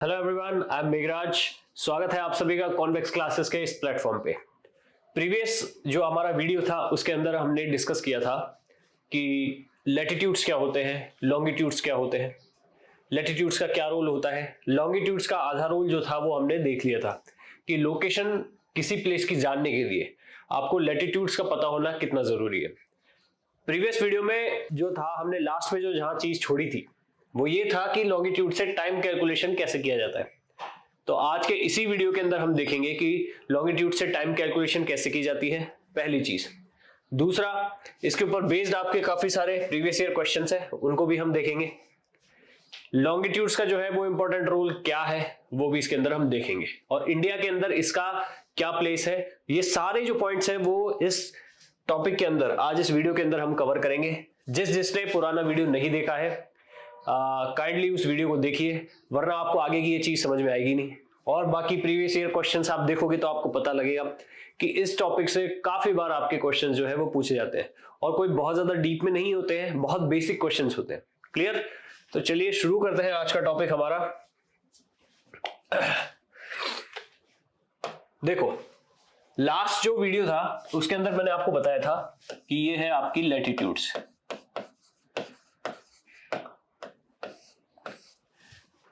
Hello everyone, I am Meghraj. स्वागत है आप सभी का कॉन्वेक्स क्लासेस के इस प्लेटफॉर्म पे। प्रीवियस जो हमारा वीडियो था उसके अंदर हमने डिस्कस किया था कि लैटिट्यूड्स क्या होते हैं, लॉन्गिट्यूड्स क्या होते हैं, लैटिट्यूड्स का क्या रोल होता है। लॉन्गिट्यूड्स का आधा रोल जो था वो हमने देख लिया था कि लोकेशन किसी प्लेस की जानने के लिए आपको लैटिट्यूड्स का पता होना कितना जरूरी है। प्रीवियस वीडियो में जो था, हमने लास्ट में जो जहां चीज छोड़ी थी वो ये था कि लॉन्गिट्यूड से टाइम कैलकुलेशन कैसे किया जाता है। तो आज के इसी वीडियो के अंदर हम देखेंगे कि लॉन्गिट्यूड से टाइम कैलकुलेशन कैसे की जाती है, पहली चीज। दूसरा, इसके ऊपर बेस्ड आपके काफी सारे प्रीवियस ईयर क्वेश्चंस हैं, उनको भी हम देखेंगे। लॉन्गिट्यूड्स का जो है वो इंपॉर्टेंट रोल क्या है वो भी इसके अंदर हम देखेंगे, और इंडिया के अंदर इसका क्या प्लेस है। ये सारे जो पॉइंट्स हैं वो इस टॉपिक के अंदर आज इस वीडियो के अंदर हम कवर करेंगे। जिसने पुराना वीडियो नहीं देखा है काइंडली उस वीडियो को देखिए, वरना आपको आगे की ये चीज समझ में आएगी नहीं। और बाकी प्रीवियस ईयर क्वेश्चंस आप देखोगे तो आपको पता लगेगा कि इस टॉपिक से काफी बार आपके क्वेश्चंस जो है वो पूछे जाते हैं, और कोई बहुत ज्यादा डीप में नहीं होते हैं, बहुत बेसिक क्वेश्चंस होते हैं। क्लियर? तो चलिए शुरू करते हैं आज का टॉपिक हमारा। देखो, लास्ट जो वीडियो था उसके अंदर मैंने आपको बताया था कि ये है आपकी लैटिट्यूड्स।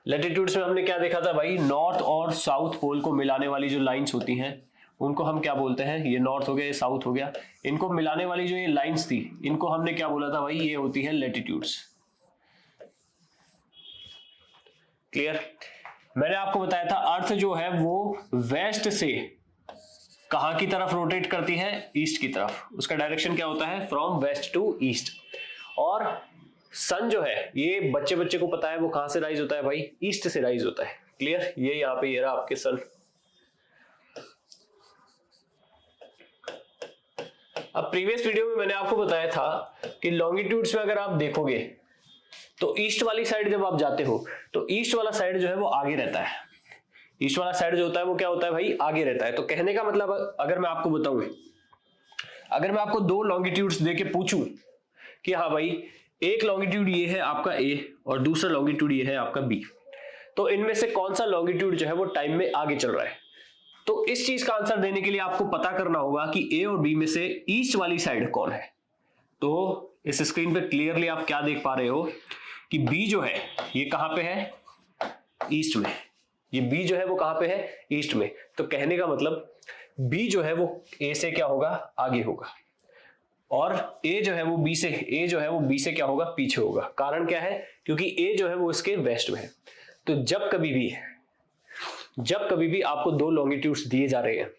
लैटिट्यूड्स में हमने क्या देखा था भाई? नॉर्थ और साउथ पोल को मिलाने वाली जो लाइंस होती हैं उनको हम क्या बोलते हैं? ये नॉर्थ हो गया, ये साउथ हो गया। इनको मिलाने वाली जो ये लाइंस थी इनको हमने क्या बोला था भाई? ये होती है लैटिट्यूड्स। क्लियर? मैंने आपको बताया था अर्थ जो है वो वेस्ट से कहां की तरफ रोटेट करती है? ईस्ट की तरफ। उसका डायरेक्शन क्या होता है? From west to east. और सन जो है, ये बच्चे बच्चे को पता है वो कहां से राइज होता है भाई? ईस्ट से राइज होता है। क्लियर? ये यहां पे ये रहा आपके सन। अब प्रीवियस वीडियो में मैंने आपको बताया था कि लॉन्गिट्यूड्स में अगर आप देखोगे तो ईस्ट वाली साइड जब आप जाते हो तो ईस्ट वाला साइड जो है वो आगे रहता है। ईस्ट वाला साइड जो होता है वो क्या होता है भाई? आगे रहता है। तो कहने का मतलब, अगर मैं आपको बताऊं, अगर मैं आपको दो लॉन्गिट्यूड्स देके पूछूं कि हाँ भाई एक लॉन्गिट्यूड ये है आपका ए और दूसरा लॉन्गिट्यूड ये है आपका बी, तो इनमें से कौन सा लॉन्गिट्यूड जो है वो टाइम में आगे चल रहा है? तो इस चीज का आंसर देने के लिए आपको पता करना होगा कि ए और बी में से ईस्ट वाली साइड कौन है। तो इस स्क्रीन पे क्लियरली आप क्या देख पा रहे हो कि बी जो है ये कहां पे है? ईस्ट में। ये बी जो है वो कहां पे है? ईस्ट में। तो कहने का मतलब बी जो है वो ए से क्या होगा? आगे होगा, और ए जो है वो बी से क्या होगा? पीछे होगा। कारण क्या है? क्योंकि ए जो है वो इसके वेस्ट में है। तो जब कभी भी आपको दो लॉन्गिट्यूड्स दिए जा रहे हैं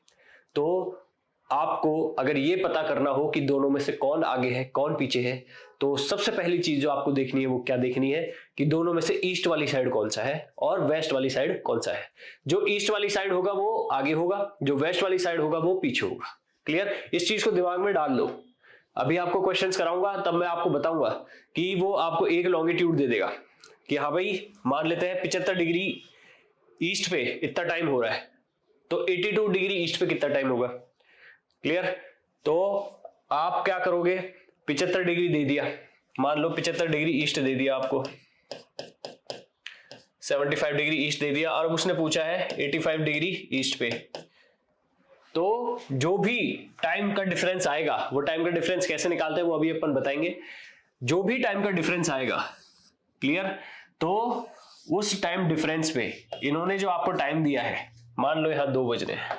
तो आपको अगर ये पता करना हो कि दोनों में से कौन आगे है कौन पीछे है, तो सबसे पहली चीज जो आपको देखनी है वो क्या देखनी है कि दोनों में से ईस्ट वाली साइड कौन सा है और वेस्ट वाली साइड कौन सा है। जो ईस्ट वाली साइड होगा वो आगे होगा, जो वेस्ट वाली साइड होगा वो पीछे होगा। क्लियर? इस चीज को दिमाग में डाल लो। अभी आपको क्वेश्चंस कराऊंगा तब मैं आपको बताऊंगा कि वो आपको एक लॉन्गिट्यूड दे देगा कि हाँ भाई मान लेते हैं 75 डिग्री ईस्ट पे इतना टाइम हो रहा है, तो 82 डिग्री ईस्ट पे कितना टाइम होगा। क्लियर? तो आप क्या करोगे? 75 डिग्री दे दिया, मान लो 75 डिग्री ईस्ट दे दिया आपको, 75 डिग्री ईस्ट दे दिया, और उसने पूछा है 85 डिग्री ईस्ट पे। तो जो भी टाइम का डिफरेंस आएगा, वो टाइम का डिफरेंस कैसे निकालते हैं वो अभी अपन बताएंगे। जो भी टाइम का डिफरेंस आएगा, क्लियर, तो उस टाइम डिफरेंस पे इन्होंने जो आपको टाइम दिया है, मान लो यहां 2 बज रहे हैं,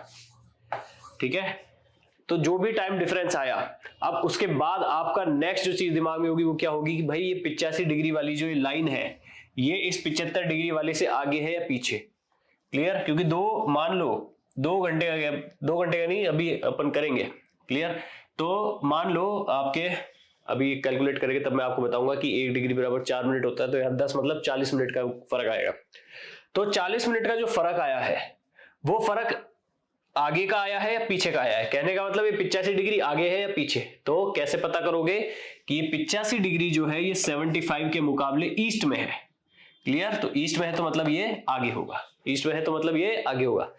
ठीक है, तो जो भी टाइम डिफरेंस आया, अब उसके बाद आपका नेक्स्ट जो चीज दिमाग में होगी वो क्या होगी कि भाई ये 85 डिग्री वाली जो लाइन है ये इस 75 डिग्री वाले से आगे है या पीछे। क्लियर? क्योंकि मान लो 2 घंटे का गैप, 2 घंटे का नहीं, अभी अपन करेंगे। क्लियर? तो मान लो आपके, अभी कैलकुलेट करेंगे तब मैं आपको बताऊंगा कि 1 डिग्री बराबर 4 मिनट होता है, तो यहाँ 10 मतलब 40 मिनट का फर्क आएगा। तो 40 मिनट का जो फर्क आया है वो फर्क आगे का आया है या पीछे का आया है? कहने का मतलब ये 85 डिग्री आगे है या पीछे। तो कैसे पता करोगे कि ये 85 डिग्री जो है ये 75 के मुकाबले ईस्ट में है। क्लियर? तो ईस्ट में है तो मतलब ये आगे होगा, ईस्ट में है तो मतलब ये आगे होगा।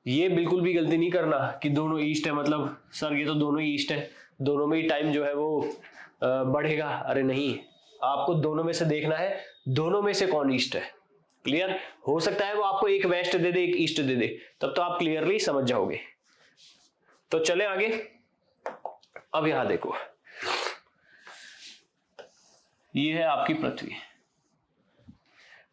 ये बिल्कुल भी गलती नहीं करना कि दोनों ईस्ट है, मतलब सर ये तो दोनों ही ईस्ट है, दोनों में ही टाइम जो है वो बढ़ेगा। अरे नहीं, आपको दोनों में से देखना है दोनों में से कौन ईस्ट है। क्लियर? हो सकता है वो आपको एक वेस्ट दे दे, एक ईस्ट दे दे, तब तो आप क्लियरली समझ जाओगे। तो चले आगे। अब यहां देखो, ये है आपकी पृथ्वी।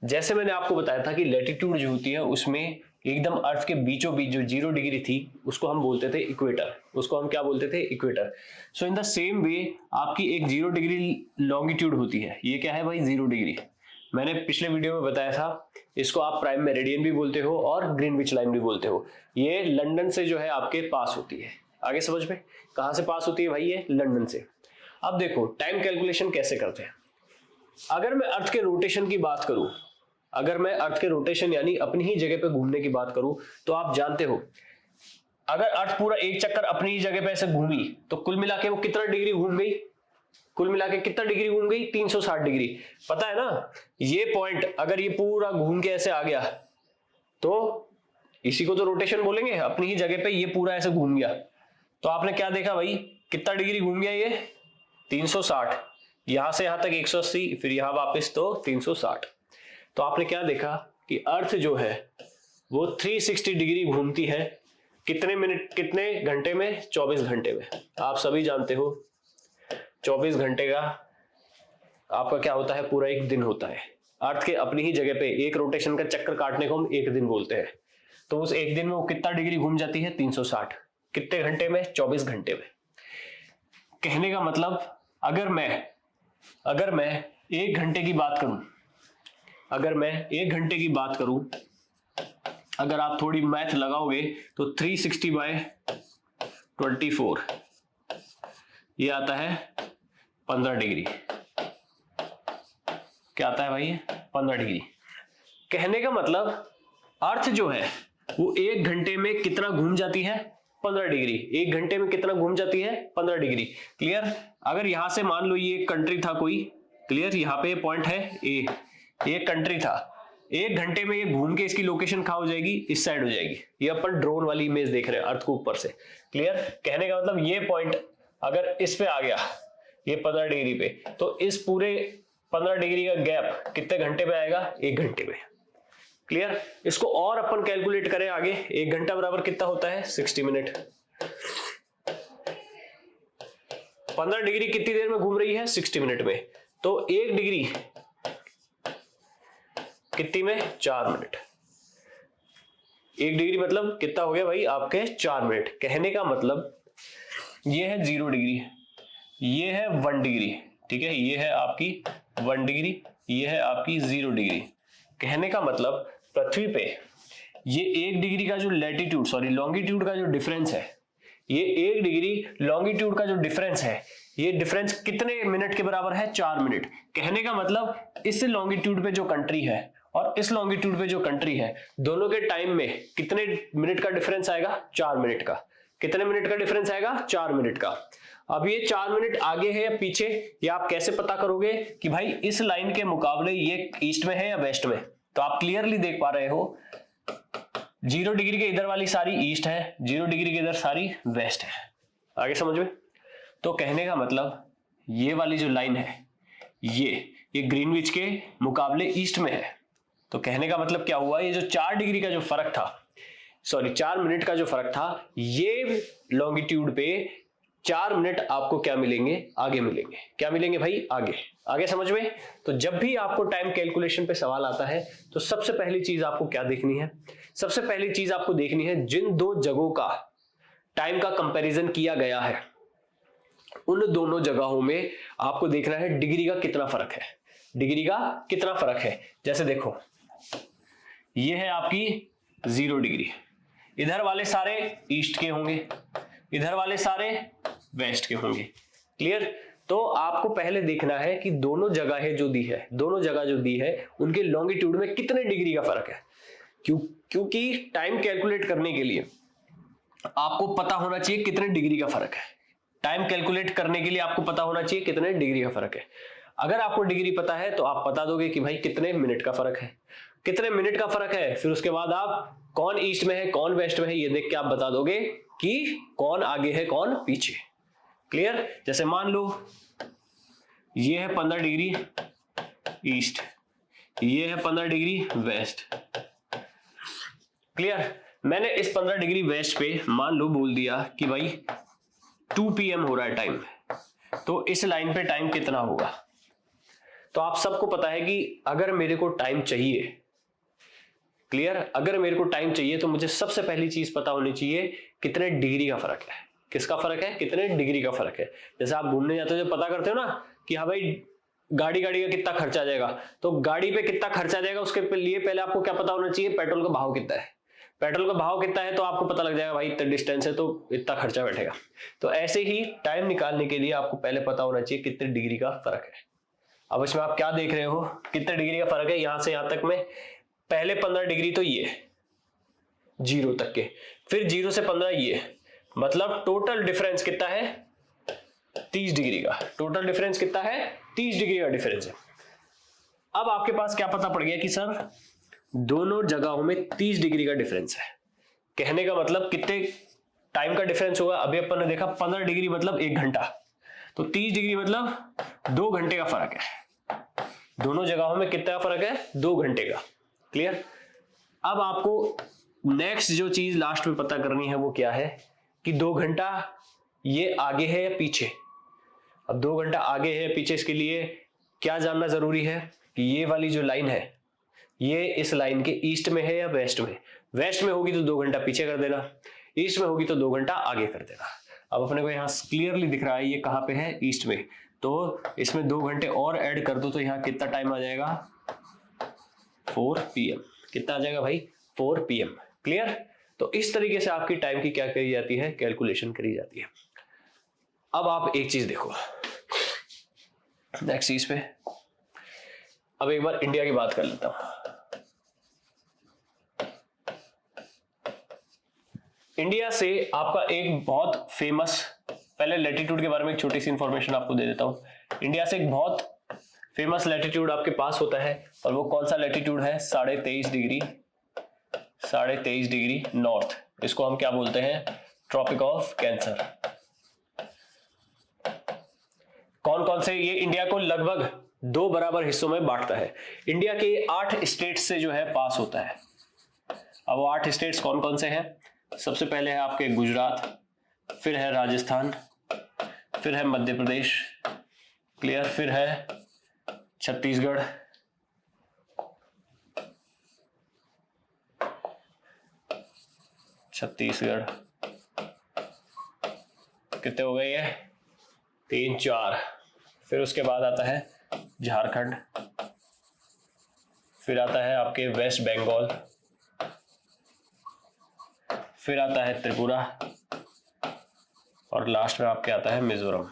जैसे मैंने आपको बताया था कि लैटिट्यूड जो होती है उसमें एकदम अर्थ के बीचों बीच जो 0 डिग्री थी उसको हम बोलते थे इक्वेटर, उसको हम क्या बोलते थे? Equator. So in the same way आपकी एक 0 डिग्री लॉन्गिट्यूड होती है। ये क्या है भाई? 0 डिग्री। मैंने पिछले वीडियो में बताया था, इसको आप प्राइम मेरिडियन भी बोलते हो और ग्रीनविच लाइन भी बोलते हो। ये लंदन से जो है आपके पास होती है। आगे समझ में? कहां से पास होती है भाई? ये लंदन से। अब देखो टाइम कैलकुलेशन कैसे करते हैं। अगर मैं अर्थ के रोटेशन की बात करूं, अगर मैं अर्थ के रोटेशन यानी अपनी ही जगह पे घूमने की बात करूं, तो आप जानते हो अगर अर्थ पूरा एक चक्कर अपनी ही जगह पे ऐसे घूमी तो कुल मिला के वो कितना डिग्री घूम गई? कुल मिला के कितना डिग्री घूम गई? 360 डिग्री। पता है ना, ये पॉइंट अगर ये पूरा घूम के ऐसे आ गया तो इसी को तो रोटेशन बोलेंगे। अपनी ही जगह पे ये पूरा ऐसे घूम गया तो आपने क्या देखा भाई? कितना डिग्री घूम गया ये? 360। यहां से यहां तक 180, फिर यहां वापस तो 360। तो आपने क्या देखा कि अर्थ जो है वो 360 डिग्री घूमती है। कितने मिनट, कितने घंटे में? 24 घंटे में। आप सभी जानते हो 24 घंटे का आपका क्या होता है? पूरा एक दिन होता है। अर्थ के अपनी ही जगह पे एक रोटेशन का चक्कर काटने को हम एक दिन बोलते हैं। तो उस एक दिन में वो कितना डिग्री घूम जाती है? 360। कितने घंटे में? 24 घंटे में। कहने का मतलब अगर मैं 1 घंटे की बात करूं, अगर मैं 1 घंटे की बात करूं, अगर आप थोड़ी मैथ लगाओगे तो 360/24 ये आता है 15 डिग्री। क्या आता है भाई? 15 डिग्री। कहने का मतलब अर्थ जो है वो 1 घंटे में कितना घूम जाती है? 15 डिग्री। 1 घंटे में कितना घूम जाती है? 15 डिग्री। क्लियर? अगर यहां से मान लो ये कंट्री था कोई, क्लियर? यहाँ पे पॉइंट है ए, ये कंट्री था। 1 घंटे में ये घूम के इसकी लोकेशन कहां हो जाएगी? इस साइड हो जाएगी। ये अपन ड्रोन वाली इमेज देख रहे हैं अर्थ को ऊपर से। क्लियर? कहने का मतलब ये पॉइंट अगर इस पे आ गया, ये 15 डिग्री पे, तो इस पूरे 15 डिग्री का गैप कितने घंटे में आएगा? 1 घंटे में। क्लियर? इसको और अपन कैलकुलेट करें आगे। 1 घंटा बराबर कितना होता है? 60 मिनट। 15 डिग्री कितनी देर में घूम रही है? 60 मिनट में। तो 1 डिग्री कितनी में? 4 मिनट। 1 डिग्री मतलब कितना हो गया भाई? आपके 4 मिनट। कहने का मतलब ये है 0 डिग्री, ये है 1 डिग्री, ठीक है? ये है आपकी 1 डिग्री, ये है आपकी 0 डिग्री। कहने का मतलब पृथ्वी पे ये 1 डिग्री का जो लॉन्गिट्यूड का जो डिफरेंस है, ये 1 डिग्री लॉन्गिट्यूड का जो डिफरेंस है, ये डिफरेंस कितने मिनट के बराबर है? 4 मिनट। कहने का मतलब इस लॉन्गिट्यूड पे जो कंट्री है और इस लॉन्गिट्यूड पे जो कंट्री है, दोनों के टाइम में कितने मिनट का डिफरेंस आएगा? 4 मिनट का। कितने मिनट का डिफरेंस आएगा? 4 मिनट का। अब ये 4 मिनट आगे है या पीछे, ये आप कैसे पता करोगे कि भाई इस लाइन के मुकाबले ये ईस्ट में है या वेस्ट में? तो आप क्लियरली देख पा रहे हो 0 डिग्री के इधर वाली सारी ईस्ट है, 0 डिग्री के इधर सारी वेस्ट है। आगे समझ में? तो कहने का मतलब ये वाली जो लाइन है ये ग्रीनविच के मुकाबले ईस्ट में है। तो कहने का मतलब क्या हुआ? ये जो 4 डिग्री का जो फर्क था, 4 मिनट का जो फर्क था, ये लॉन्गिट्यूड पे 4 मिनट आपको क्या मिलेंगे? आगे मिलेंगे। क्या मिलेंगे भाई? आगे। आगे समझ में? तो जब भी आपको टाइम कैलकुलेशन पे सवाल आता है तो सबसे पहली चीज आपको क्या देखनी है? सबसे पहली चीज आपको देखनी है जिन 2 जगहों का टाइम का कंपैरिजन किया गया है, उन दोनों जगहों में आपको देखना है डिग्री का कितना फर्क है। डिग्री का कितना फर्क है? जैसे देखो, ये है आपकी 0 डिग्री, इधर वाले सारे ईस्ट के होंगे, इधर वाले सारे वेस्ट के होंगे। क्लियर? तो आपको पहले देखना है कि दोनों जगह जो दी है उनके लॉन्गिट्यूड में कितने डिग्री का फर्क है। क्योंकि टाइम कैलकुलेट करने के लिए आपको पता होना चाहिए कितने डिग्री का फर्क है। टाइम कैलकुलेट करने के लिए आपको पता होना चाहिए कितने डिग्री का फर्क है। अगर आपको डिग्री पता है तो आप बता दोगे कि भाई कितने मिनट का फर्क है, कितने मिनट का फर्क है। फिर उसके बाद आप कौन ईस्ट में है कौन वेस्ट में है ये देख के आप बता दोगे कि कौन आगे है कौन पीछे। क्लियर? जैसे मान लो ये है 15 डिग्री ईस्ट, ये है 15 डिग्री वेस्ट। क्लियर? मैंने इस 15 डिग्री वेस्ट पे मान लो बोल दिया कि भाई 2 PM हो रहा है टाइम, तो इस लाइन पे टाइम कितना होगा? तो आप सबको पता है कि अगर मेरे को टाइम चाहिए, क्लियर, अगर मेरे को टाइम चाहिए तो मुझे सबसे पहली चीज पता होनी चाहिए कितने डिग्री का फर्क है। किसका फर्क है? कितने डिग्री का फर्क है। जैसे आप घूमने जाते हो, जो पता करते हो ना कि हाँ भाई गाड़ी का कितना खर्चा आ जाएगा, तो गाड़ी पे कितना खर्चा आ जाएगा उसके लिए पहले आपको क्या पता होना चाहिए? पेट्रोल का भाव कितना है। पेट्रोल का भाव कितना है तो आपको पता लग जाएगा भाई इतना डिस्टेंस है तो इतना खर्चा बैठेगा। तो ऐसे ही टाइम निकालने के लिए आपको पहले पता होना चाहिए कितने डिग्री का फर्क है। अब इसमें आप क्या देख रहे हो? कितने डिग्री का फर्क है यहां से यहां तक में? पहले 15 डिग्री तो ये 0 तक के, फिर 0 से 15 ये, मतलब टोटल डिफरेंस कितना है? 30 डिग्री का। टोटल डिफरेंस कितना है? 30 डिग्री का डिफरेंस है। अब आपके पास क्या पता पड़ गया कि सर दोनों जगहों में 30 डिग्री का डिफरेंस है। कहने का मतलब कितने टाइम का डिफरेंस होगा? अभी अपन ने देखा 15 डिग्री मतलब 1 घंटा, तो 30 डिग्री मतलब 2 घंटे का फर्क है। दोनों जगहों में कितना फर्क है? 2 घंटे का। क्लियर? अब आपको नेक्स्ट जो चीज लास्ट में पता करनी है वो क्या है कि 2 घंटा ये आगे है या पीछे। अब 2 घंटा आगे है पीछे, इसके लिए क्या जानना जरूरी है कि ये वाली जो लाइन है ये इस लाइन के ईस्ट में है या वेस्ट में। वेस्ट में होगी तो 2 घंटा पीछे कर देना, ईस्ट में होगी तो 2 घंटा आगे कर देना। अब अपने को यहाँ क्लियरली दिख रहा है ये कहाँ पे है? ईस्ट में। तो इसमें 2 घंटे और ऐड कर दो तो यहाँ कितना टाइम आ जाएगा? 4 PM। कितना आ जाएगा भाई? 4 PM। क्लियर? तो इस तरीके से आपकी टाइम की क्या करी जाती है? कैलकुलेशन करी जाती है। अब आप एक चीज देखो नेक्स्ट चीज पे। अब एक बार इंडिया की बात कर लेता हूं। इंडिया से आपका एक बहुत फेमस, पहले लैटिट्यूड के बारे में एक छोटी सी इंफॉर्मेशन आपको दे देता हूं। इंडिया से एक बहुत फेमस लैटिट्यूड आपके पास होता है, और वो कौन सा लैटिट्यूड है? 23.5 डिग्री नॉर्थ। इसको हम क्या बोलते हैं? Tropic of Cancer. कौन कौन से? ये इंडिया को लगभग 2 बराबर हिस्सों में बांटता है। इंडिया के 8 स्टेट्स से जो है पास होता है। अब वो 8 स्टेट्स कौन कौन से हैं? सबसे पहले है आपके गुजरात, फिर है राजस्थान, फिर है मध्य प्रदेश, क्लियर, फिर है छत्तीसगढ़, कितने हो गए ये? 3 4। फिर उसके बाद आता है झारखंड, फिर आता है आपके वेस्ट बंगाल, फिर आता है त्रिपुरा, और लास्ट में आपके आता है मिजोरम।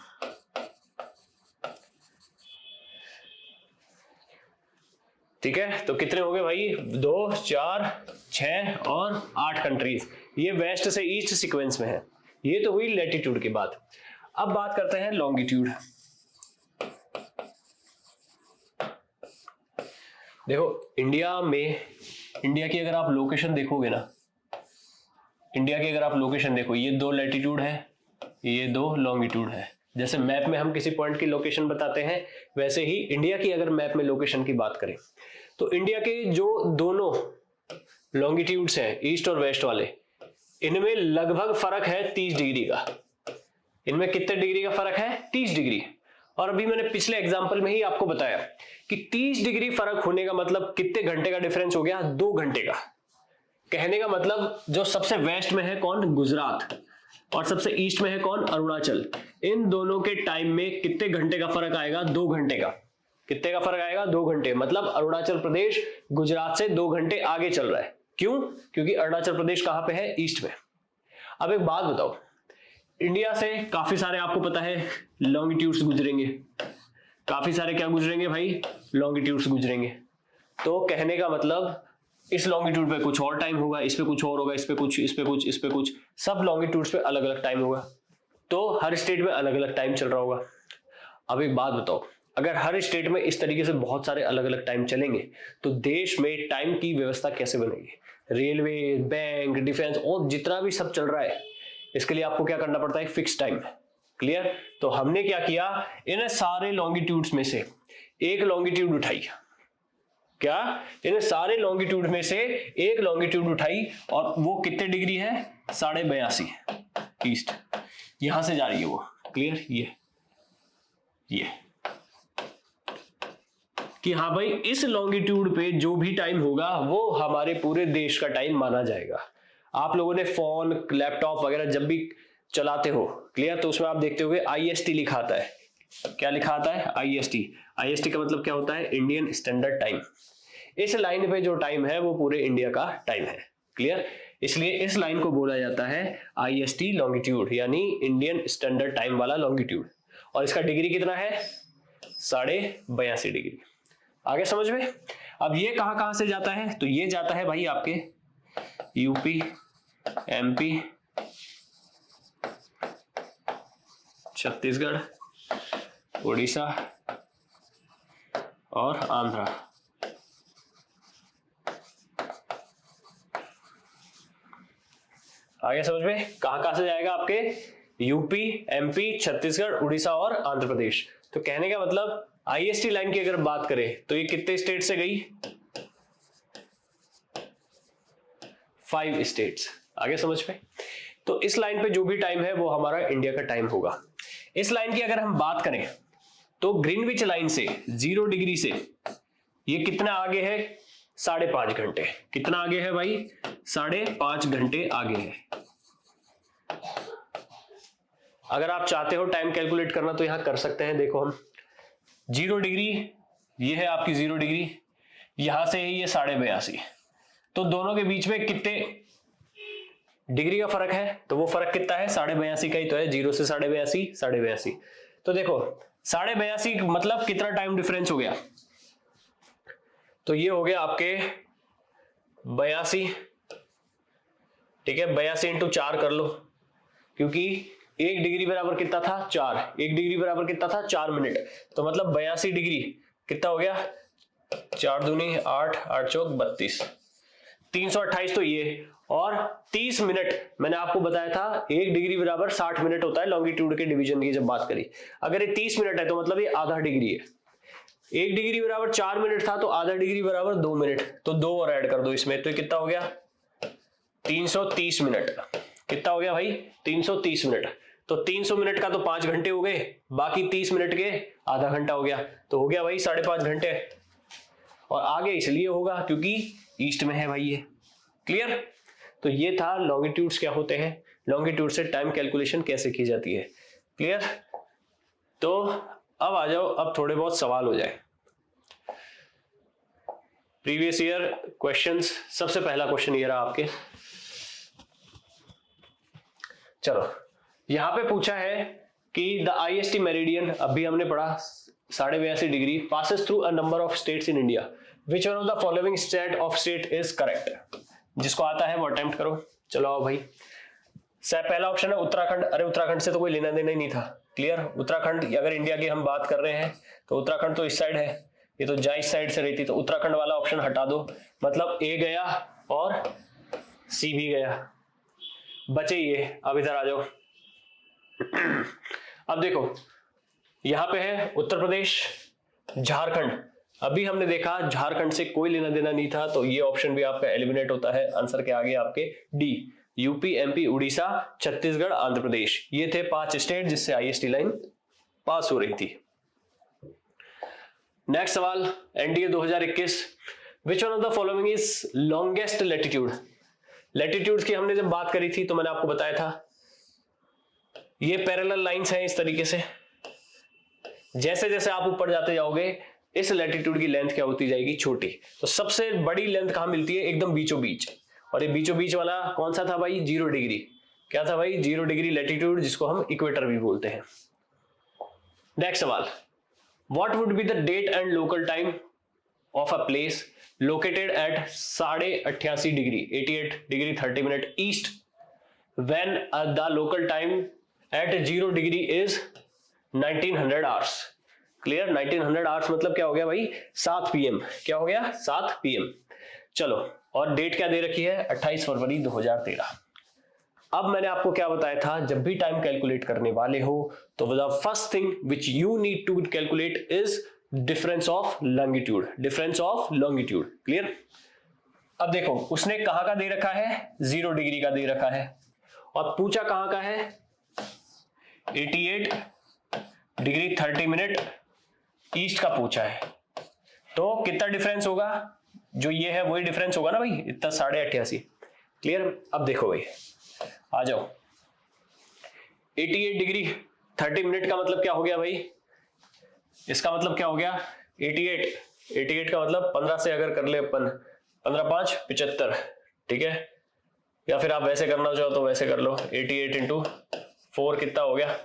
ठीक है, तो कितने हो गए भाई? 2 4 6 और 8 कंट्रीज। ये वेस्ट से ईस्ट सीक्वेंस में है। ये तो हुई लैटिट्यूड की बात। अब बात करते हैं लॉन्गिट्यूड। देखो इंडिया की अगर आप लोकेशन देखोगे ना, ये 2 लैटिट्यूड है, ये 2 लॉन्गिट्यूड है। जैसे मैप में हम किसी पॉइंट की लोकेशन बताते हैं, वैसे ही इंडिया की अगर मैप में लोकेशन की बात करें तो इंडिया के जो दोनों लॉन्गिट्यूड्स हैं, ईस्ट और वेस्ट वाले, इनमें लगभग फर्क है 30 डिग्री का। इनमें कितने डिग्री का फर्क है? 30 डिग्री। और अभी मैंने पिछले एग्जांपल में ही आपको बताया कि 30 डिग्री फर्क होने का मतलब कितने घंटे का डिफरेंस हो गया? 2 घंटे का। कहने का मतलब जो सबसे वेस्ट में है कौन? गुजरात, और सबसे ईस्ट में है कौन? अरुणाचल। इन दोनों के टाइम में कितने घंटे का फर्क आएगा? 2 घंटे का। कितने का फर्क आएगा? 2 घंटे। मतलब अरुणाचल प्रदेश गुजरात से 2 घंटे आगे चल रहा है। क्यों? क्योंकि अरुणाचल प्रदेश कहां पे है? ईस्ट में। अब एक बात बताओ, इंडिया से काफी सारे आपको पता है लॉन्गिट्यूड्स गुजरेंगे, काफी सारे क्या गुजरेंगे भाई? लॉन्गिट्यूड्स गुजरेंगे। तो कहने का मतलब इस लॉन्गिट्यूड पे कुछ और टाइम होगा, इस पे कुछ और होगा, इस पे कुछ, इस पे कुछ, इस पे कुछ, सब लॉन्गिट्यूड्स पे अलग अलग टाइम होगा। तो हर स्टेट में अलग अलग टाइम चल रहा होगा। अब एक बात बताओ, अगर हर स्टेट में इस तरीके से बहुत सारे अलग अलग टाइम चलेंगे तो देश में टाइम की व्यवस्था कैसे बनेगी? रेलवे, बैंक, डिफेंस और जितना भी सब चल रहा है, इसके लिए आपको क्या करना पड़ता है? Fix time. क्लियर? तो हमने क्या किया, इन सारे लॉन्गिट्यूड्स में से एक लॉन्गिट्यूड उठाई, क्या, इन्हें सारे लॉन्गिट्यूड में से एक लॉन्गिट्यूड उठाई और वो कितने डिग्री है, 82.5 ईस्ट, यहां से जा रही है वो। क्लियर, ये कि हाँ भाई इस लॉन्गिट्यूड पे जो भी टाइम होगा वो हमारे पूरे देश का टाइम माना जाएगा। आप लोगों ने फोन लैपटॉप वगैरह जब भी चलाते हो, क्लियर, तो उसमें आप देखते होगे IST लिखा आता है। क्या लिखा आता है, IST का मतलब क्या होता है, इंडियन स्टैंडर्ड टाइम। इस लाइन पे जो टाइम है वो पूरे इंडिया का टाइम है। क्लियर, इसलिए इस लाइन को बोला जाता है IST लॉन्गिट्यूड, यानी इंडियन स्टैंडर्ड टाइम वाला लॉन्गिट्यूड। और इसका डिग्री कितना है, 82.5 डिग्री। आगे समझ में। अब ये कहां से जाता है, तो ये जाता है भाई आपके यूपी, MP, छत्तीसगढ़, उड़ीसा और आंध्रा। आगे समझ में, कहां से जाएगा, आपके यूपी, MP, छत्तीसगढ़, उड़ीसा और आंध्र प्रदेश। तो कहने का मतलब IST लाइन की अगर बात करें तो ये कितने स्टेट से गई, 5 स्टेट्स। आगे समझ में। तो इस लाइन पे जो भी टाइम है वो हमारा इंडिया का टाइम होगा। इस लाइन की अगर हम बात करें तो ग्रीनविच लाइन से 0 डिग्री से ये कितना आगे है, 5.5 घंटे। कितना आगे है भाई, 5.5 घंटे आगे है। अगर आप चाहते हो टाइम कैलकुलेट करना तो यहां कर सकते हैं। देखो हम 0 डिग्री, ये है आपकी 0 डिग्री, यहां से है ये 82.5, तो दोनों के बीच में कितने डिग्री का फर्क है, तो वो फर्क कितना है, 82.5 का ही तो है, 0 से 82.5। तो देखो 82.5 मतलब कितना टाइम डिफरेंस हो गया, तो ये हो गया आपके 82, ठीक है, 82 इंटू 4 कर लो, क्योंकि 1 डिग्री बराबर कितना था, 4, 1 डिग्री बराबर कितना था, 4 मिनट, तो मतलब 82 डिग्री कितना हो गया, 4 दूनी 8, 8 चौक 32, 328 तो ये, और 30 मिनट मैंने आपको बताया था 1 डिग्री बराबर 60 मिनट होता है लॉन्गिट्यूड के डिवीजन की जब बात करी। अगर ये 30 मिनट है तो मतलब ये आधा डिग्री है। 1 डिग्री बराबर 4 मिनट था तो आधा डिग्री बराबर 2 मिनट, तो 2 और ऐड कर दो इसमें, तो कितना हो गया 330 मिनट। कितना हो गया भाई 330 मिनट। तो 300 मिनट का तो 5 घंटे हो गए, बाकी 30 मिनट के आधा घंटा हो गया, तो हो गया भाई 5.5 घंटे। और आगे इसलिए होगा क्योंकि ईस्ट में है भाई ये। क्लियर। तो ये था लॉन्गिट्यूड्स क्या होते हैं, लॉन्गिट्यूड से टाइम कैलकुलेशन कैसे की जाती है। क्लियर। तो अब आ जाओ, अब थोड़े बहुत सवाल हो जाए प्रीवियस ईयर क्वेश्चंस। सबसे पहला क्वेश्चन ये रहा आपके, चलो यहां पे पूछा है कि द IST मेरिडियन, अभी हमने पढ़ा 82.5 degree, passes through a number of states in India, which one of the following state of state is correct. जिसको आता है वो अटेम्प्ट करो। चलो आओ भाई, पहला ऑप्शन है उत्तराखंड। अरे उत्तराखंड से तो कोई लेना देना ही नहीं था। क्लियर। उत्तराखंड, अगर इंडिया की हम बात कर रहे हैं तो उत्तराखंड तो इस साइड है, ये तो जा इस साइड से रही थी, तो उत्तराखंड वाला ऑप्शन हटा दो, मतलब ए गया और सी भी गया, बचे ये। अब इधर आ जाओ। अब देखो यहां पे है उत्तर प्रदेश, झारखंड। अभी हमने देखा झारखंड से कोई लेना देना नहीं था, तो ये ऑप्शन भी आपका एलिमिनेट होता है। आंसर के आगे आपके D, UP, MP, Orissa, Chhattisgarh, Andhra Pradesh, ये थे 5 स्टेट जिससे IST लाइन पास हो रही थी। नेक्स्ट सवाल, NDA 2021, which one of the following is longest latitude. Latitude की हमने जब बात करी थी तो मैंने आपको बताया था ये पैरेलल लाइंस हैं इस तरीके से, जैसे जैसे आप ऊपर जाते जाओगे इस लैटिट्यूड की लेंथ क्या होती जाएगी, छोटी। तो सबसे बड़ी लेंथ कहां मिलती है, एकदम बीचों बीच, और ये बीचों बीच वाला कौन सा था भाई, 0 डिग्री। क्या था भाई, 0 डिग्री लैटिट्यूड, जिसको हम इक्वेटर भी बोलते हैं। नेक्स्ट सवाल, what would be the date and local time of a place located at 88.5 degree 88 degree 30 minute east when the local time at 0 degree is 1900 hours. Clear. 1900 hours मतलब क्या हो गया भाई, 7 PM। क्या हो गया, 7 PM। चलो, और डेट क्या दे रखी है, 28 फरवरी 2013। अब मैंने आपको क्या बताया था, जब भी टाइम कैलकुलेट करने वाले हो तो the first thing which you need to calculate is difference of longitude, difference of longitude. Clear. अब देखो उसने कहां का दे रखा है, 0 डिग्री का दे रखा है, और पूछा कहां का है, 88 डिग्री 30 मिनट ईस्ट का पूछा है। तो कितना डिफरेंस होगा, जो ये है वही डिफरेंस होगा ना भाई, इतना 88.5। क्लियर। अब देखो भाई, आ जाओ, 88 डिग्री 30 मिनट का मतलब क्या हो गया भाई, इसका मतलब क्या हो गया, 88 का मतलब 15 से अगर कर ले अपन, 15 5 75, ठीक है। या फिर आप वैसे करना चाहो तो वैसे कर लो, 88 इंटू 4 कितना हो गया,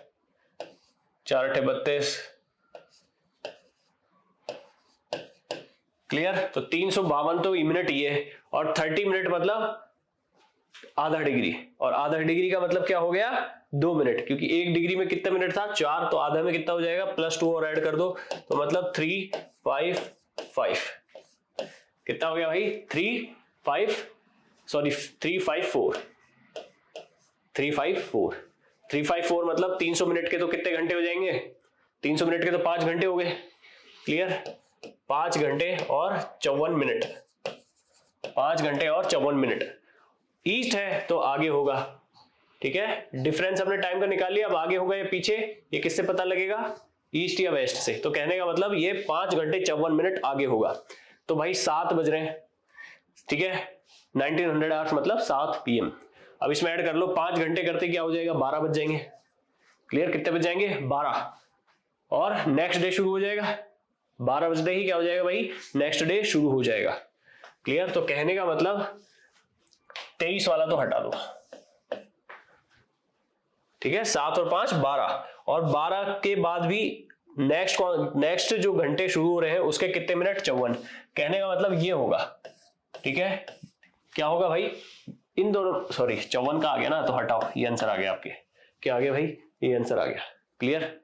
4 8 32। क्लियर। तो 352 तो मिनट ये, और 30 मिनट मतलब आधा डिग्री, और आधा डिग्री का मतलब क्या हो गया, 2 मिनट, क्योंकि 1 डिग्री में कितना मिनट था, 4, तो आधा में कितना हो जाएगा, +2 और ऐड कर दो, तो मतलब 355। कितना हो गया भाई, 354 354 मतलब 300 मिनट के तो कितने घंटे हो जाएंगे, 300 मिनट के तो 5 घंटे हो गए। क्लियर। 5 घंटे और 54 मिनट, 5 घंटे और 54 मिनट। ईस्ट है तो आगे होगा, ठीक है। डिफरेंस हमने टाइम का निकाल लिया, अब आगे होगा या पीछे, ये किससे पता लगेगा, ईस्ट या वेस्ट से। तो कहने का मतलब ये 5 घंटे 54 मिनट आगे होगा। तो भाई 7 बज रहे हैं, ठीक है, 1900 आवर्स मतलब 7 PM। अब इसमें ऐड कर लो, 5 घंटे करते क्या हो जाएगा, 12 बज जाएंगे। क्लियर। कितने बज जाएंगे, 12, और नेक्स्ट डे शुरू हो जाएगा, 12 बजते ही क्या हो जाएगा भाई, नेक्स्ट डे शुरू हो जाएगा। क्लियर। तो कहने का मतलब 23 वाला तो हटा दो, ठीक है, 7 और 5 12, और 12 के बाद भी नेक्स्ट जो घंटे शुरू हो रहे हैं उसके कितने मिनट, 54। कहने का मतलब ये होगा, ठीक है। क्या होगा भाई, इन दोनों, सॉरी 54 का आ गया ना, तो हटाओ, ये आंसर आ गया आपके, क्या आ गया भाई, ये आंसर आ गया। क्लियर।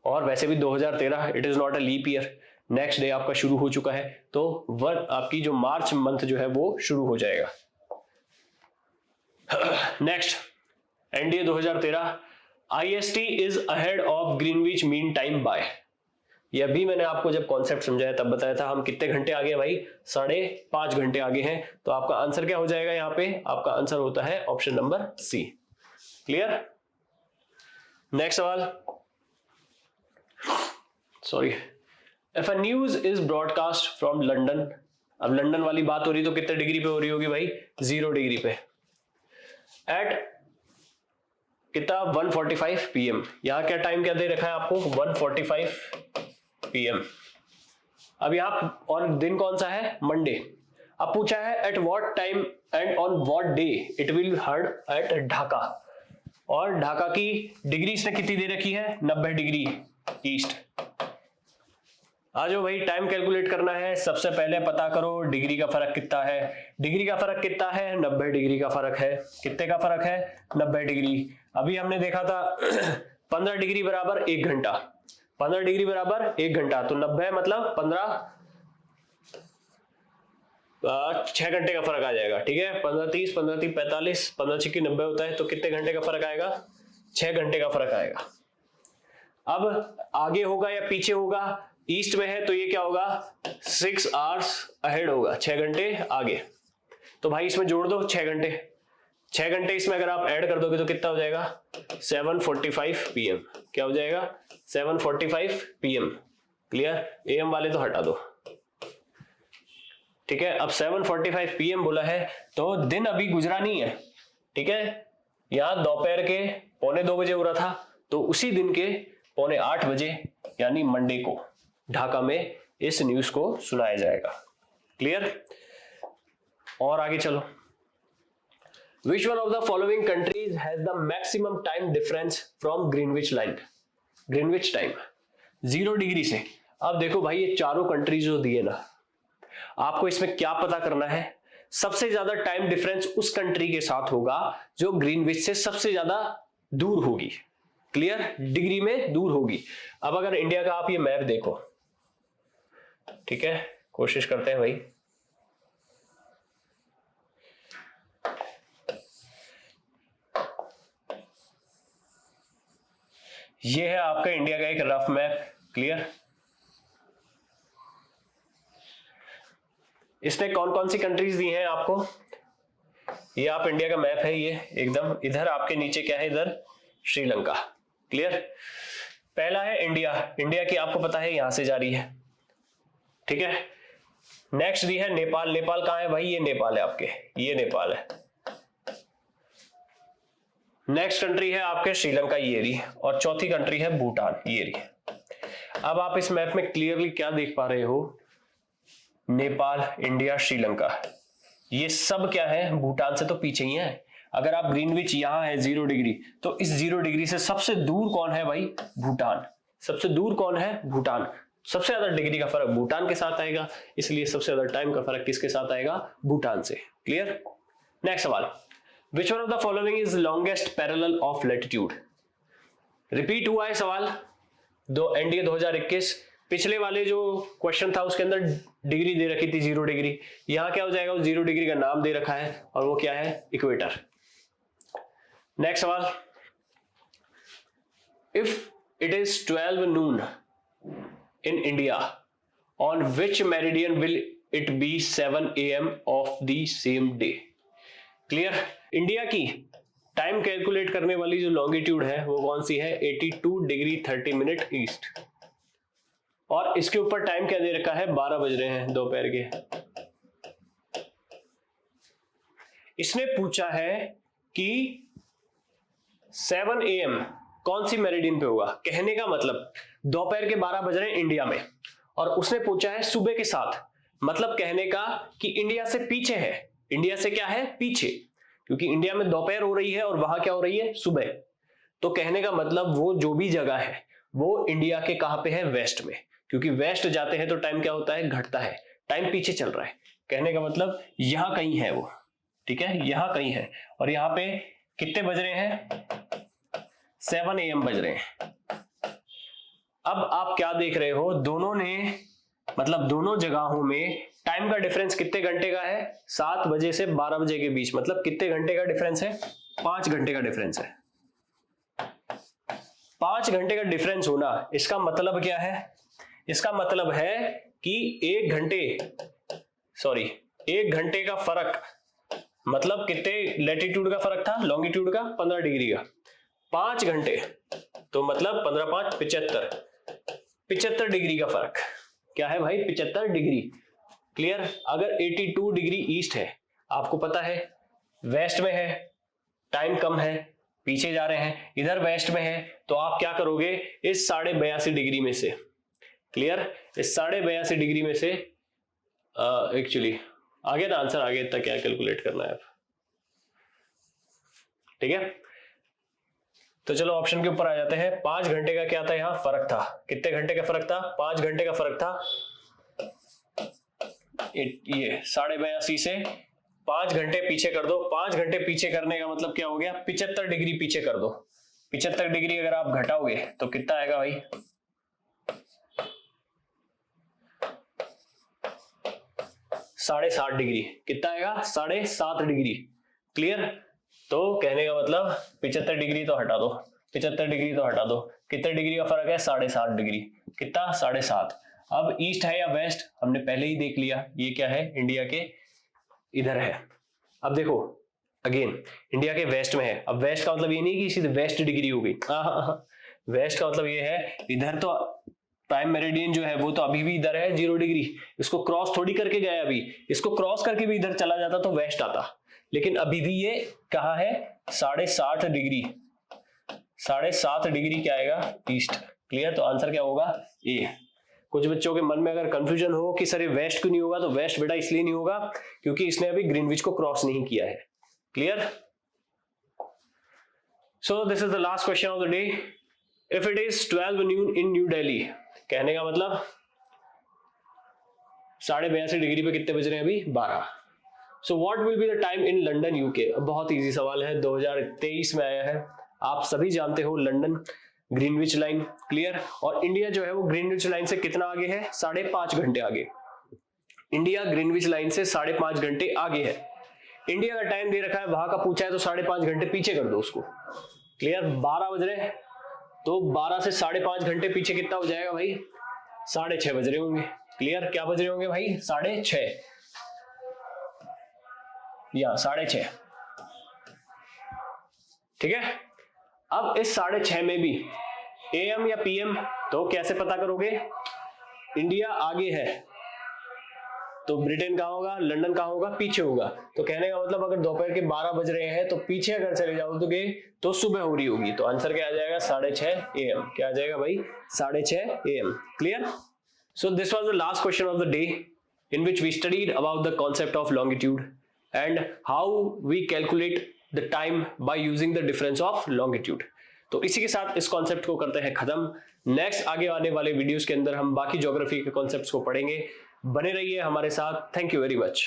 और वैसे भी 2013 it is not a leap year, next day आपका शुरू हो चुका है, तो आपकी जो मार्च मंथ जो है वो शुरू हो जाएगा। Next, NDA 2013, IST is ahead of Greenwich Mean Time by. ये अभी मैंने आपको जब कॉन्सेप्ट समझाया तब बताया था, हम कितने घंटे आगे हैं भाई, 5.5 घंटे आगे हैं। तो आपका आंसर क्या हो जाएगा, यहाँ पे आपका आंसर होता है option number C. Clear. Next सवाल, sorry, if a news is broadcast from London. अब लंदन वाली बात हो रही तो कितने डिग्री पे हो रही होगी भाई, 0 डिग्री पे, एट कितना 1:45 PM। यहां क्या टाइम क्या दे रखा है आपको, 1:45 PM। अब यहां, और दिन कौन सा है, मंडे। अब पूछा है at what time and on what day it will heard at Dhaka, और ढाका की डिग्री इसने कितनी दे रखी है, 90 डिग्री ईस्ट। आ जाओ भाई, टाइम कैलकुलेट करना है। सबसे पहले पता करो डिग्री का फर्क कितना है, डिग्री का फर्क कितना है, 90 डिग्री का फर्क है। कितने का फर्क है, 90 डिग्री। अभी हमने देखा था 15 डिग्री बराबर 1 घंटा, 15 डिग्री बराबर 1 घंटा, तो 90 मतलब 6 घंटे का फर्क आ जाएगा, ठीक है। 15 30 15 30 45, 15 6 90 होता है, तो कितने घंटे का फर्क आएगा, 6 घंटे का फर्क आएगा। अब आगे होगा या पीछे होगा, ईस्ट में है तो ये क्या होगा, 6 आवर्स अहेड होगा, 6 घंटे आगे। तो भाई इसमें जोड़ दो 6 घंटे, 6 घंटे इसमें अगर आप ऐड कर दोगे तो कितना हो जाएगा, 7:45 PM। क्या हो जाएगा, 7:45 PM। क्लियर। AM वाले तो हटा दो, ठीक है। अब 7:45 PM बोला है तो दिन अभी गुजरा नहीं है, ठीक है। यहां दोपहर के 1:45 बजे हो रहा था, तो उसी दिन के 7:45 बजे यानी मंडे को ढाका में इस न्यूज को सुनाया जाएगा। क्लियर। और आगे चलो, which one of the following countries has the maximum time difference from Greenwich line, Greenwich time 0 degree से। अब देखो भाई, ये चारों कंट्रीज जो दिए ना, आपको इसमें क्या पता करना है, सबसे ज्यादा टाइम डिफरेंस उस कंट्री के साथ होगा जो ग्रीनविच से सबसे ज्यादा दूर होगी। क्लियर। डिग्री में दूर होगी। अब अगर इंडिया का आप ये मैप देखो, ठीक है, कोशिश करते हैं भाई, ये है आपका इंडिया का एक रफ मैप। क्लियर। इसने कौन कौन सी कंट्रीज दी हैं आपको, ये आप इंडिया का मैप है ये एकदम, इधर आपके नीचे क्या है, इधर श्रीलंका। क्लियर। पहला है इंडिया, इंडिया की आपको पता है यहां से जा रही है, ठीक है। नेक्स्ट दी है नेपाल, नेपाल कहां है भाई, ये नेपाल है आपके, ये नेपाल है। नेक्स्ट कंट्री है आपके श्रीलंका, ये रही, और चौथी कंट्री है भूटान, ये रही। अब आप इस मैप में क्लियरली क्या देख पा रहे हो, नेपाल, इंडिया, श्रीलंका, ये सब क्या है, भूटान से तो पीछे ही है। अगर आप ग्रीनविच यहां है 0 डिग्री, तो इस 0 डिग्री से सबसे दूर कौन है भाई, भूटान। सबसे दूर कौन है, भूटान। सबसे ज्यादा डिग्री का फर्क भूटान के साथ आएगा, इसलिए सबसे ज्यादा टाइम का फर्क किसके साथ आएगा, भूटान से। क्लियर। नेक्स्ट सवाल, which one of the following is longest parallel of latitude. Repeat हुआ है सवाल, एनडीए 2021, पिछले वाले जो क्वेश्चन था उसके अंदर डिग्री दे रखी थी 0 डिग्री, यहां क्या हो जाएगा, उस 0 डिग्री का नाम दे रखा है और वो क्या है, इक्वेटर। नेक्स्ट सवाल, if it is 12 Noon in India, on which meridian will it be 7 AM of the same day. Clear. India की टाइम कैलकुलेट करने वाली जो लॉन्गिट्यूड है वो कौन सी है, 82 डिग्री 30 मिनट ईस्ट, और इसके ऊपर टाइम क्या दे रखा है, 12 बज रहे हैं दोपहर के। इसने पूछा है कि 7 AM कौन सी मेरिडियन पे होगा, कहने का मतलब दोपहर के 12 बज रहे हैं इंडिया में, और उसने पूछा है सुबह के साथ, मतलब कहने का कि इंडिया से पीछे है, इंडिया से क्या है, पीछे, क्योंकि इंडिया में दोपहर हो रही है और वहां क्या हो रही है, सुबह। तो कहने का मतलब वो जो भी जगह है वो इंडिया के कहां पे है, वेस्ट में, क्योंकि वेस्ट जाते हैं तो टाइम क्या होता है, घटता है, टाइम पीछे चल रहा है। कहने का मतलब यहां कहीं है वो, ठीक है, यहां कहीं है, और यहां पे कितने बज रहे हैं, 7 AM बज रहे हैं। अब आप क्या देख रहे हो, दोनों ने मतलब दोनों जगहों में टाइम का डिफरेंस कितने घंटे का है, 7 बजे से 12 बजे के बीच, मतलब कितने घंटे का डिफरेंस है, 5 घंटे का डिफरेंस है। 5 घंटे का डिफरेंस होना, इसका मतलब क्या है, इसका मतलब है कि 1 घंटे का फर्क, मतलब कितने लैटिट्यूड का फर्क था, लॉन्गिट्यूड का 15 डिग्री का, 5 घंटे तो मतलब 15 5 75 डिग्री का फर्क, क्या है भाई, 75 डिग्री। क्लियर। अगर 82 डिग्री ईस्ट है, आपको पता है वेस्ट में है, टाइम कम है, पीछे जा रहे हैं, इधर वेस्ट में है, तो आप क्या करोगे, इस 82.5 डिग्री में से, क्लियर, इस 82.5 डिग्री में से एक्चुअली आगे ना आंसर आगे तक क्या कैलकुलेट करना है, ठीक है। तो चलो ऑप्शन के ऊपर आ जाते हैं। 5 घंटे का क्या था, यहां फर्क था, कितने घंटे का फर्क था, 5 घंटे का फर्क था, ये 82.5 से 5 घंटे पीछे कर दो, 5 घंटे पीछे करने का मतलब क्या हो गया, 75 डिग्री पीछे कर दो। 75 डिग्री अगर आप घटाओगे तो कितना आएगा भाई, 7.5 डिग्री, कितना आएगा, 7.5 डिग्री। क्लियर। तो कहने का मतलब 75 डिग्री तो हटा दो, 75 डिग्री तो हटा दो, कितने डिग्री का फर्क है, 7.5 डिग्री, कितना, 7.5। अब ईस्ट है या वेस्ट हमने पहले ही देख लिया, ये क्या है, इंडिया के इधर है। अब देखो अगेन इंडिया के वेस्ट में है, अब वेस्ट का मतलब ये नहीं कि सीधे वेस्ट डिग्री हो गई, वेस्ट का मतलब ये है इधर तो प्राइम मेरिडियन जो है वो तो अभी भी इधर है 0 डिग्री, इसको क्रॉस थोड़ी करके गया, अभी इसको क्रॉस करके भी इधर चला जाता तो वेस्ट आता, लेकिन अभी भी ये कहाँ है, 7.5 डिग्री, 7.5 डिग्री क्या आएगा, ईस्ट। क्लियर। तो आंसर क्या होगा, ए। कुछ बच्चों के मन में अगर कंफ्यूजन हो कि सर ये वेस्ट क्यों नहीं होगा, तो वेस्ट बेटा इसलिए नहीं होगा क्योंकि इसने अभी ग्रीनविच को क्रॉस नहीं किया है। Clear. So this is the last question of the day. If it is 12 Noon in new Delhi, कहने का मतलब 82.5 डिग्री पे कितने बज रहे हैं अभी, 12। So what will be the time in London UK. बहुत इजी सवाल है, 2023 में आया है, आप सभी जानते हो लंदन ग्रीनविच लाइन। क्लियर। और इंडिया जो है वो ग्रीनविच लाइन से कितना आगे है, 5.5 घंटे आगे। इंडिया ग्रीनविच लाइन से 5.5 घंटे आगे है। इंडिया का टाइम दे रखा है, वहां का पूछा है तो 5.5 घंटे पीछे कर दो उसको। क्लियर। 12 बज रहे हैं तो 12 से 5.5 घंटे पीछे कितना हो जाएगा भाई, 6:30 बज रहे होंगे। क्लियर। क्या बज रहे होंगे भाई, 6:30। या 6:30, ठीक है। अब इस 6:30 में भी AM या PM, तो कैसे पता करोगे? इंडिया आगे है तो ब्रिटेन कहाँ होगा, लंदन कहाँ होगा, पीछे होगा। तो कहने का मतलब अगर दोपहर के 12 बज रहे हैं तो पीछे अगर चले जाओगे तो सुबह हो रही होगी। तो आंसर क्या आ जाएगा? 6:30 AM। क्या आ जाएगा भाई? 6:30 AM। Clear? So this was the last question of the day in which we studied about the concept of longitude and how we calculate the time by using the difference of longitude। तो इसी के साथ इस concept को करते हैं खत्म। Next आगे आने वाले वीडियोस के अंदर हम बाकी ज्योग्राफी के कॉन्सेप्ट्स को पढ़ेंगे। बने रहिए हमारे साथ। Thank you very much.